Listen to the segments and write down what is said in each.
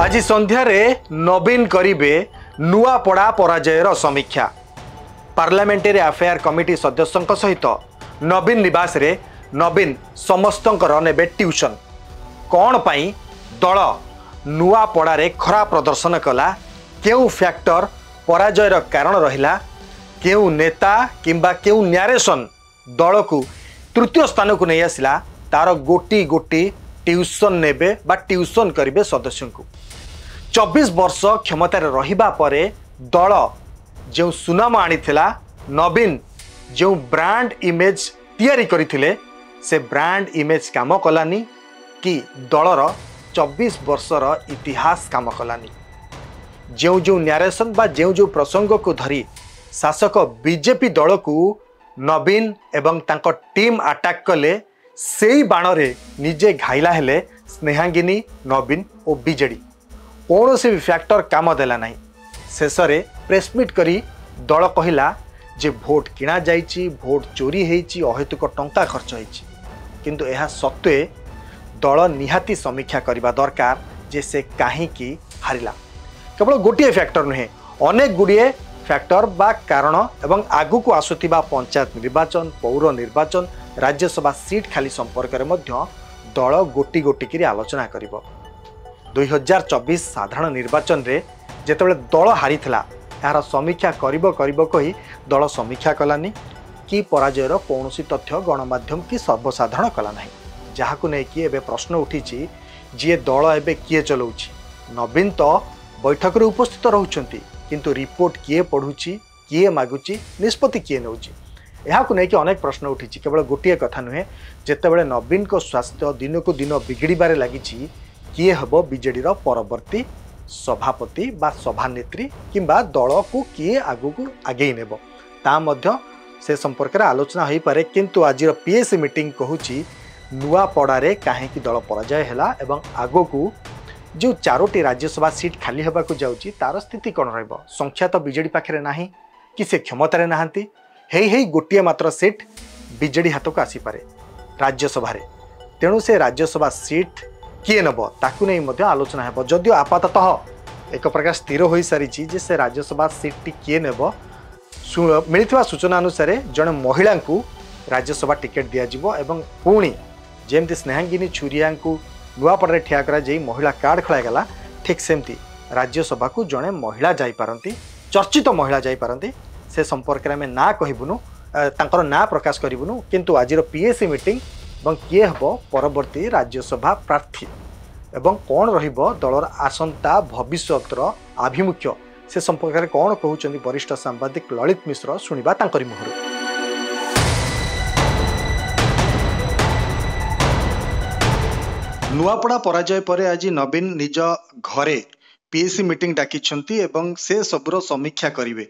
आज संध्यारे नवीन करिबे नुआपड़ा पराजयर समीक्षा। Parliamentary affair committee सदस्यों सहित नवीन निवास रे नवीन समस्तंकर नेबे ट्यूशन कौन पाई दल नुआपड़ा रे खराब प्रदर्शन कला, केउ फैक्टर पराजयर कारण रहिला, केउ नेता किंबा केउ न्यारेशन दल को तृतीय स्थान को नहीं आसिला, तार गोटी गोटी ट्यूशन नेबे बा ट्यूशन करिबे सदस्यों को। 24 वर्ष क्षमतार रहिबा परे दल जो सुनाम आनीथिला, नवीन जो ब्रांड इमेज तैयारी करथिले से ब्रांड इमेज काम कलानी कि दलर 24 वर्षर इतिहास काम कलानी। जो जो न्यारेशन बा जो प्रसंग को धरी शासक बीजेपी दल को नवीन एवं तांको टीम अटैक कले, सेई बाणरे निजे घाइला हेले स्नेहांगिनी, नवीन और बीजेडी। कौन से भी फैक्टर काम देला नहीं। शेष में प्रेसमिट करी दल कहला जे भोट किणा जाइछि, भोट चोरी होइछि, अहेतुक टंका खर्च होइछि, किंतु यह सत्वे दल निहाती समीक्षा करबा दरकार जे से काहींकी हारिला। केवल गोटे फैक्टर नुहे, अनेक गुड़िए फैक्टर बा कारण एवं आगु को आसुथिबा पंचायत निर्वाचन, पौर निर्वाचन, राज्यसभा सीट खाली संपर्क में दल गोटी गोटी की आलोचना करिबो। 2024 साधारण निर्वाचन रे जेतेबेले दल हारिथिला, यार समीक्षा करिबो कही दल समीक्षा कलानी कि पराजयर कौनसी तथ्य गणमाध्यम की सर्वसाधारण कला नहीं, जहाँ को लेकिन एबे प्रश्न उठी जी दल एबे किए चलाउछि। नवीन तो बैठक रे उपस्थित रहउछंती, किंतु रिपोर्ट किए पढ़ुछि, किए मागुछि, निष्पत्ति किए नउछि, यहाँ को लेकिन अनेक प्रश्न उठी। केवल गोटे कथा नुहे, जेतेबेले नवीन को स्वास्थ्य दिन को दिन बिगड़बारे लगी, किए हम बीजेडी परवर्ती सभापति बा सभानेत्री किंबा दल को किए आगु को आगे नेब ता मध्य से संपर्क में आलोचना हो पारे। किंतु आज पीएससी मीटिंग कहूँ नुआपड़ा कहीं दल पराजय है एवं आगो को जो 4टी राज्यसभा सीट खाली होगा जाऊँगी तार स्थिति कौन रहिबो। संख्या तो बीजेडी पाखे ना कि से क्षमतार नहांती, हेई गोटे मात्र सीट बीजेडी हाथ को आसीपे राज्यसभा। तेणु से राज्यसभा सीट किए नब ताकू नहीं मध्य आलोचना है। जदियो आपाततः एक प्रकार स्थिर हो सारी से राज्यसभा सीट किए नेब, मिलता सूचना अनुसार जड़े महिला को राज्यसभा टिकेट दिज्व एवं पुणी जमती स्नेहांगिनी छुरिया को नुआपड़ा ठिया कर महिला कार्ड खेलागला, ठीक सेमती राज्यसभा को जड़े महिला जापारती, चर्चित महिला जापारती। से संपर्क में ना कहबुनु, तांकर ना प्रकाश करिबुनु, किंतु आज पीएससी मीटिंग एवं किए हम परवर्ती राज्यसभा प्रार्थी एवं कौन रहिबो दलर आसंता भविष्यतर आभिमुख्य से संपर्क में कौन कहउछन्ती वरिष्ठ सांबादिक ललित मिश्र, सुनिबा तांकरी मुहर। नुआपड़ा पराजय पर आज नवीन निज घरे पीएससी मीटिंग डाकिछन्ती एवं से सबुर समीक्षा करिवे,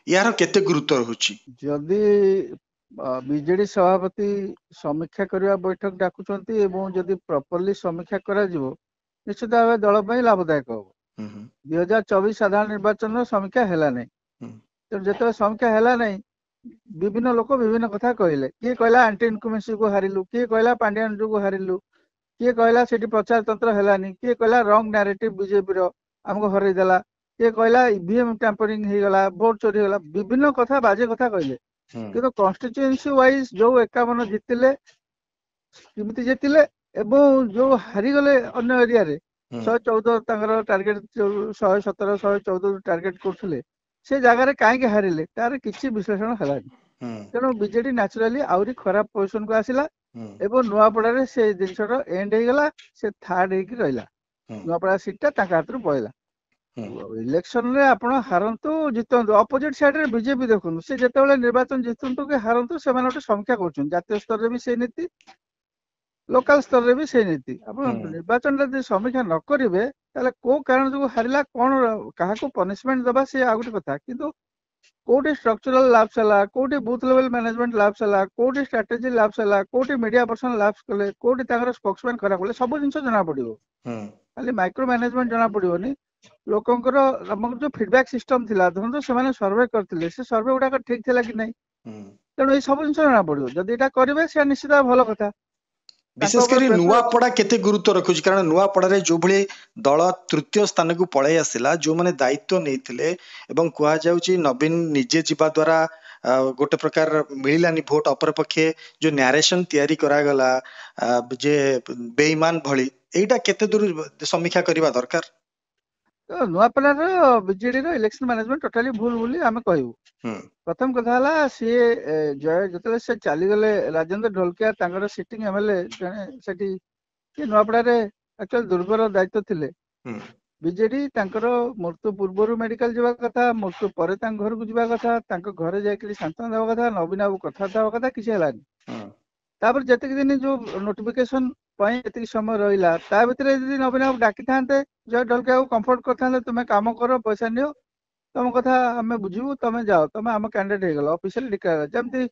यार केते गुरुत्व रहुछि? जदि बीजेडी सभापति समीक्षा करने बैठक डाकुचंती एवं जदि प्रॉपर्ली समीक्षा करा जिवो निश्चित भाव दल पर लाभदायक हो। 2024 साधारण निर्वाचन समीक्षा हैला नहीं, तो जिते समीक्षा हैला नहीं विभिन्न लोक विभिन्न कथा कहले। किए कहला एंटी इनकमेंसी को हारिलु, किए कहला पांड्यान को हारिलु, किए कहला सेठी प्रचार तंत्र हैलानी, किए कहला रॉन्ग नैरेटिव बीजेपी रो हमको हरई देला, किए कहला ईवीएम टैंपरिंग हो गला, वोट चोरी हो गला, विभिन्न कथा बाजे कथा कहले। किंतु कॉन्स्टिट्यूएंसी वाइज जो 51 जीतिले किमिति जीतिले एवं जो हारी गले अन्य एरिया रे 114 तांकर टार्गेट 117 114 टार्गेट करथिले, से जगह रे काहे के हारिले तार किछि विश्लेषण हलानी। तेणु बीजेडी नेचुरली आउरी खराब पोजिशन को आसिला एवं नुआपड़ा रे से जिनसर एंड हो गला, से थर्ड हेकी रहिला, नुआपड़ा सीट ता हाथ पड़ेगा। इलेक्शन रे आपण हारंतु जितंतु अपोजिट साइड रे बीजेपी देखु से जेतेबेले निर्वाचन जितंतु के हारंतु से माने समीक्षा करछन, जातीय स्तर रे भी से नीति, लोकल स्तर रे भी से नीति। आपण निर्वाचन रे समीक्षा न करिवे ताले को कारण जो हारिला, कोन काहा को पनिशमेंट दबा से आगुट कथा। किंतु कोटी स्ट्रक्चरल लाभ सला, कोटी बूथ लेवल मैनेजमेंट लाभ सला, कोटी स्ट्रेटजी लाभ सला, कोटी मीडिया पर्सन लाभ कले, कोटी तांकर स्पोक्समैन करा कले, सब जिंस जना पड़िबो। खाली माइक्रो मैनेजमेंट जना पड़िबोनी, लोकंकर हमर जो फीडबैक सिस्टम थिला धरन से माने सर्वे करथिले, से सर्वे गुडा ठीक थिला कि नै, तेणु ये सब जिन जना पड़ो। जदि एटा करेंगे से निश्चित भल कथा। विशेषकर नुआपड़ा केते गुरुत्व रखुची कारण नुआपड़ा रे जो भले दल तृतीय स्थान को पळै आसिला जो माने दायित्व नेइथिले एवं कुआ जाउची नवीन निजे जीवा द्वारा गोटे प्रकार मिलानी भोट अपर पक्षे जो नैरेशन तैयारी करा गला जे बेईमान भली एटा केते दूर समीक्षा करबा दरकार नुआपड़ार बीजेडी रो इलेक्शन मैनेजमेंट टोटली भूल बोली आमे कहू। प्रथम कथा हला सी जय जतले से चली गले राजेंद्र ढोलकिया तांगर सिटिंग एमएलए जने सेठी कि नुआपड़ा रे एक्चुअली दुर्गर दायित्व थिले बीजेडी तांकर मृत्यु पूर्व मेडिकल जीवा कथा मृत्यु पर घर को जीवा कथा घरे जाकरी सांत्वना देवा कथा नवीन बाबू कथा देवा कथा किसी हलानी तापर जतक दिन जो नोटिफिकेशन पई एतिक समय रहिला ता भितरे यदि नवीन बाबू डाकी थांते जय ढोलकिया को कंफर्ट करथांते तुमे काम करो पैसा नियो तुम कथा आमे बुझिबू तुमे जाओ तुमे आम कैंडिडेट हो गलो ऑफिशियल डिक्लेयर जमती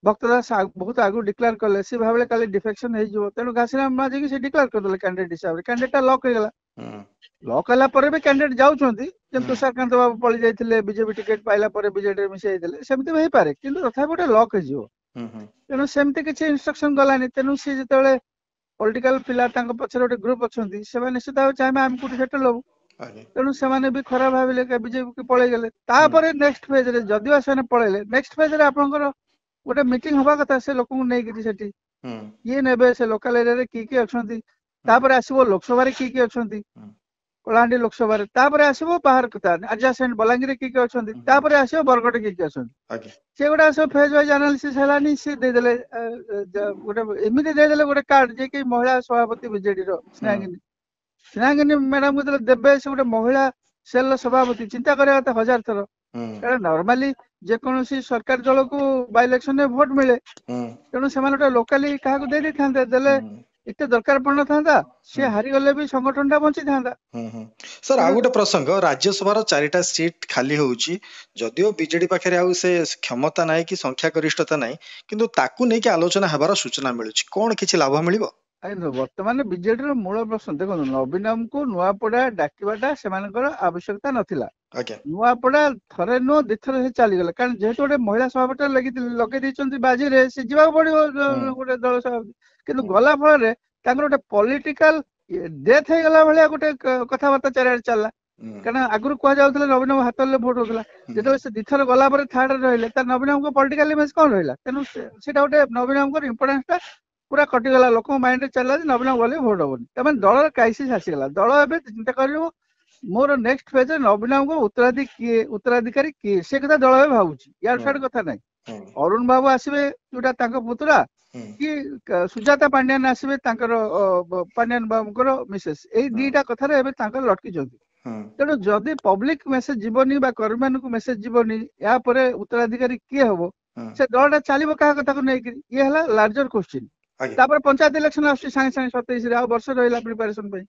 भक्तदास बहुत आगु डिक्लेयर करले से भाबले काली डिफेक्शन हे जिवो तेनु घासीराम माजी कि से डिक्लेयर कर देले कैंडिडेट हिसाब रे कैंडिडेट लॉक हो गेला लॉक हला पर भी कैंडिडेट जाउछंती जेम तुषारकांत बाबू पळि जाइथिले बीजेपी टिकट पाइला पर बीजेडी रे मिसे आइथिले सेमति भई पारे किंतु तथा गोटे लॉक हे जिवो तेनु सेमति किछि इंस्ट्रक्शन गलानी तेनु से जेतेले पॉलिटिकल पिला तांको पछरे गोटे ग्रुप अछंती सेबा निश्चित भाव चाहे हम कुटी सेटल होबो तेणु से भी खराब भाविले बीजेपी के पळै गेले तापर नेक्स्ट फेज रे जदि आसने पळैले नेक्स्ट फेज रे आपनकर गोटे मीटिंग होबा कथा से लोक नै कि सेठी ये नेबे से लोकल एरिया रे की अछंती तापर आसीबो लोकसभा रे की अछंती कलाहांडी लोकसभा रे तापर आसीबो बाहर कथा एडजसेंट बलांगीर की अछंती तापर आसीबो बरगड की अछंती से गोटा सब फेज वाइज एनालिसिस हलानी से दे देले गोटे एमिति दे देले गोटे कार्ड जे कि महिला सभापति बीजेडी रो स्नेहांगिनी मैडम को देवे से गोटे महिला सेल सभापति चिंता करा हजार थर कारण नॉर्मली जेकोसी सरकार दल को बाय इलेक्शन में भोट मिले तेणु से लोकाली क्या दे था देले इतने दरकार पड़ था सी हारी गले भी संगठन बंची था। सर आ गोटे प्रसंग राज्यसभा चारिटा सीट खाली होउची जदियो बीजेडी पाखे आउ से क्षमता नाई कि संख्या गरिष्ठता नाई किंतु ताकू नै कि आलोचना हेबार सूचना मिलुची कोन किछि लाभ मिलिबो वर्तमान बीजेडी मूल प्रश्न देखो नवीन को नुआपड़ा डाकिबाटा सेमानकर आवश्यकता नथिला नुआपड़ा थरे नो दिथर से चली गला कारण जेहेतु गोटे महिला सभापति लगे दैछंती बाजी रे से जीवा पड़िबो गोटे दल सभापति किंतु गला फल रे तांकर गोटे पॉलिटिकल डेथ हे गला भलिया गोटे कथाबार्ता चारिआडे चलला कारण आगुरु कह जाउतले नवीन बाबू हाथ ले भोट होतला जेतो से दिथर गला पर थर्ड रहले त नवीन बाबू को पॉलिटिकल इमेज कोन रहला तेनु सेटा गोटे नवीन बाबू को इंपोर्टेंस ता पूरा कटिगला लोक माइंड रे चलला नवीन बाबू गले भोट होबनी तमे दल क्राइसिस आसीगला दल एबे चिंता करियो मोर नेक्स्ट फेज नवीन बाबू को उत्तराधिकारी किए से कथा दल एबे भाबुची यार साइड कथा नै अरुण बाबू आसीबे जोटा तांको पुतरा कि सुजाता पांड्यान आसीबे तांकर पांड्यान बाबूकर मिसेस ए दीटा कथा रे एबे तांकर लटकी जंती तेणु जदि पब्लिक मेसेज जीवनी बा कर्मी मान को मेसेज जीवनी या परे उत्तराधिकारी किए हबो से दलटा चलिबो का कथा को नै कि ये हला लार्जर क्वेश्चन तापर पंचायत इलेक्शन आसी संगे संगे 27 रे आ वर्ष रहिला प्रिपरेशन पई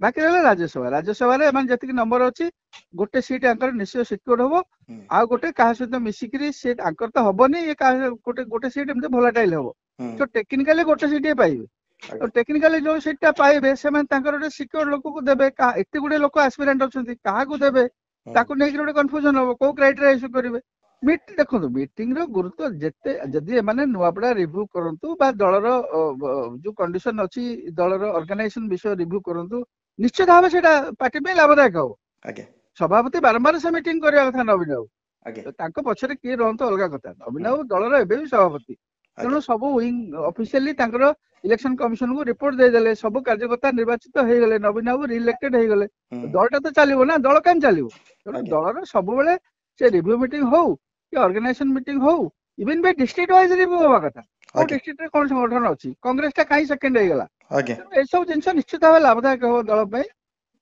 बाकी रहला राज्यसभा रे एमान जतिक नंबर अछि गोटे सीट आंकर निश्चय सिक्योर हबो आ गोटे काहा सहित मिसिकरी सीट आंकर त हबोनी ये काहा गोटे सीट एमते भोलाटाइल हबो तो टेक्निकली गोटे सीट पाइबे तो टेक्निकली जो सीटा पाइबे से माने तांकर गोटे सिक्योर लोक को देबे का एते गुडे लोक एस्पिरेंट अछंती काहा को देबे ताको नै गोटे कंफ्यूजन हबो को क्राइटेरिया इशू करिवे मीट देखो मीटिंग रो गुरुत्व जेते जदि माने नुआपड़ा रिव्यू करंतु बा दलर जो कंडीशन अछि दलर ऑर्गेनाइजेशन विषय रिव्यू करंतु निश्चित भाव सेटा पार्टी में लाभदायक हो सभापति बारंबार से मीटिंग करिया कथा नवीन बाबू तांको पछरे के रहंतो अलगा कथा नवीन बाबू दलर एबे भी सभापति तेणु सब विंग ऑफिशियली तांकर इलेक्शन कमिशन को रिपोर्ट दे देले सब कार्यकर्ता निर्वाचित हो गले नवीन बाबू रिइलेक्टेड हो गले दलटा तो चलिबो ना दल कान चलिबो तेणु दलर सब बेले से रिव्यू मीटिंग हो कि ऑर्गेनाइजेशन मीटिंग हो इवन बे डिस्ट्रिक्ट वाइज रिव्यू होबा कथा ओ डिस्ट्रिक्ट रे कोन संगठन अछि कांग्रेस ता काई सेकंड हे गला ए सब जिंस निश्चित भाव लाभदायक हो दल पे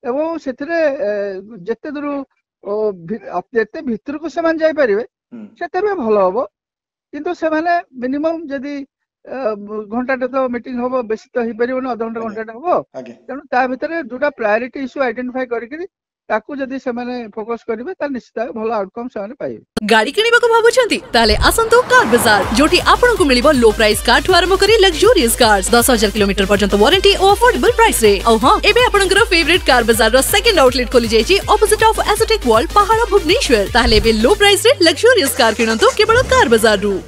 एवं सेथरे जत्ते दूर जत्ते भितर को समान जाई परिबे सेते भी भलो होबो किंतु से माने मिनिमम जदी घंटाटे तो मीटिंग होबो बेसी तो ही परिबो न आधा घंटा होबो तेनु ता भितरे दुटा प्रायोरिटी इशू आइडेंटिफाई करिकरी ताकू जदी से माने फोकस करिवे त निश्चित भलो आउटकम से माने पाइबे गाड़ी किनिबा को भाबुछंती ताले आसंतो कार बाजार जोटी आपन को मिलिबो लो प्राइस कार ठु आरंभ करी लग्जरियस कार्स 10000 किलोमीटर पर्यंत वारंटी और अफोर्डेबल प्राइस रे औ हां एबे आपनकर फेवरेट कार बाजार रो सेकंड आउटलेट खोली जायछि ऑपोजिट ऑफ एसोटेक वॉल पहाड़ भुवनेश्वर ताले बे लो प्राइस रे लग्जरियस कार किनंतो केवल कार बाजार रु।